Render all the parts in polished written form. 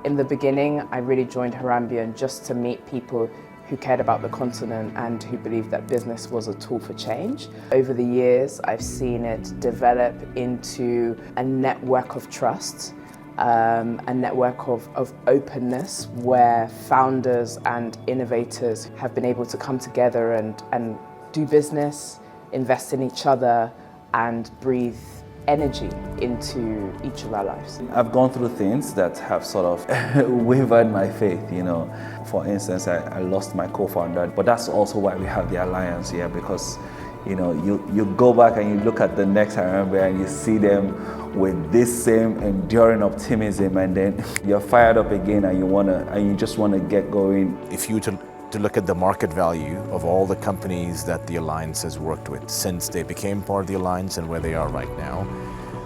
In the beginning, I really joined Harambean just to meet people who cared about the continent and who believed that business was a tool for change. Over the years, I've seen it develop into a network of trust, a network of openness where founders and innovators have been able to come together and do business, invest in each other, and breathe energy into each of our lives. I've gone through things that have sort of wavered my faith, you know. For instance, I lost my co-founder, but that's also why we have the alliance here, because you know, you go back and you look at the next Harambe and you see them with this same enduring optimism, and then you're fired up again and you just wanna get going. If you to look at the market value of all the companies that the Alliance has worked with since they became part of the Alliance and where they are right now,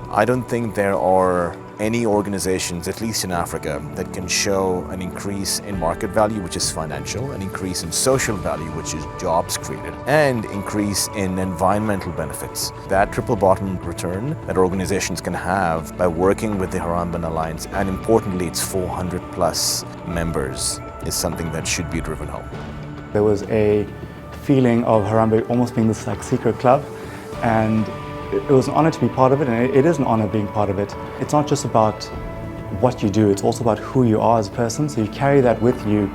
I don't think there are any organizations, at least in Africa, that can show an increase in market value, which is financial, an increase in social value, which is jobs created, and increase in environmental benefits. That triple bottom return that organizations can have by working with the Harambean Alliance, and importantly, its 400 plus members, is something that should be driven home. There was a feeling of Harambe almost being this like secret club, and it was an honor to be part of it, and it is an honor being part of it. It's not just about what you do, it's also about who you are as a person, so you carry that with you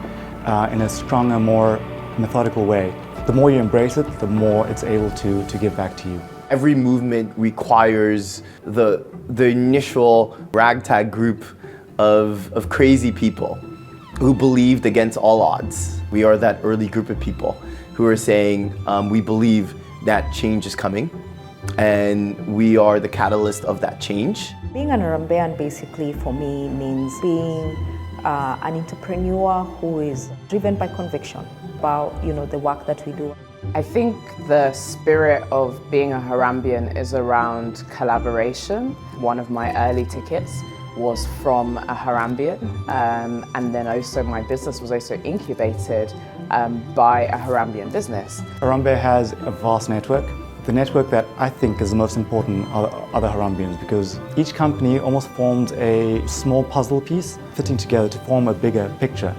in a stronger, more methodical way. The more you embrace it, the more it's able to give back to you. Every movement requires the initial ragtag group of crazy people who believed against all odds. We are that early group of people who are saying we believe that change is coming, and we are the catalyst of that change. Being an Harambean basically for me means being an entrepreneur who is driven by conviction about the work that we do. I think the spirit of being a Harambean is around collaboration. One of my early tickets was from a Harambean, and then also my business was also incubated by a Harambean business. Harambe has a vast network. The network that I think is the most important are other Harambeans, because each company almost forms a small puzzle piece fitting together to form a bigger picture.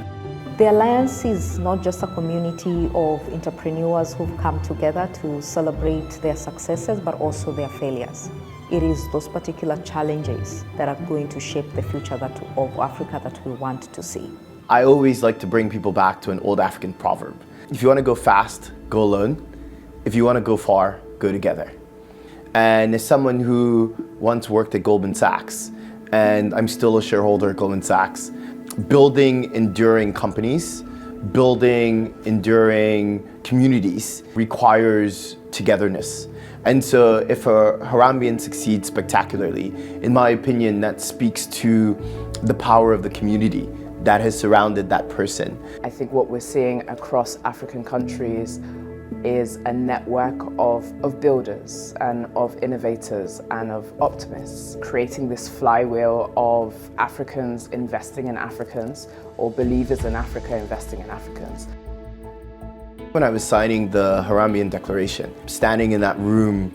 The Alliance is not just a community of entrepreneurs who've come together to celebrate their successes, but also their failures. It is those particular challenges that are going to shape the future of Africa that we want to see. I always like to bring people back to an old African proverb. If you want to go fast, go alone. If you want to go far, go together. And as someone who once worked at Goldman Sachs, and I'm still a shareholder at Goldman Sachs, building enduring companies, building enduring communities requires togetherness. And so if a Harambean succeeds spectacularly, in my opinion, that speaks to the power of the community that has surrounded that person. I think what we're seeing across African countries is a network of builders and of innovators and of optimists, creating this flywheel of Africans investing in Africans, or believers in Africa investing in Africans. When I was signing the Harambean Declaration, standing in that room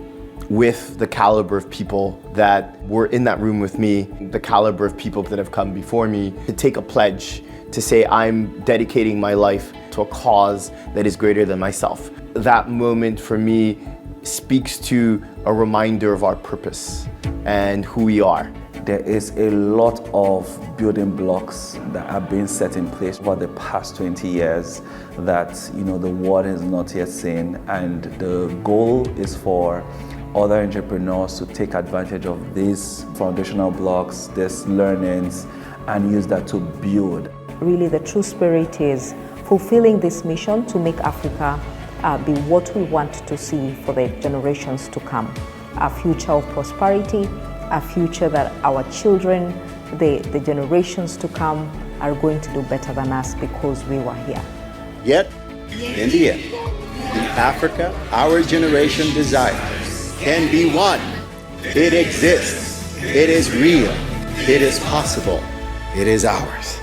with the caliber of people that were in that room with me, the caliber of people that have come before me, to take a pledge to say I'm dedicating my life to a cause that is greater than myself. That moment for me speaks to a reminder of our purpose and who we are. There is a lot of building blocks that have been set in place over the past 20 years that the world has not yet seen, and the goal is for other entrepreneurs to take advantage of these foundational blocks, these learnings, and use that to build. Really, the true spirit is fulfilling this mission to make Africa be what we want to see for the generations to come. A future of prosperity, a future that our children, the generations to come, are going to do better than us because we were here. Yet, in the end, the Africa our generation desires can be one. It exists. It is real. It is possible. It is ours.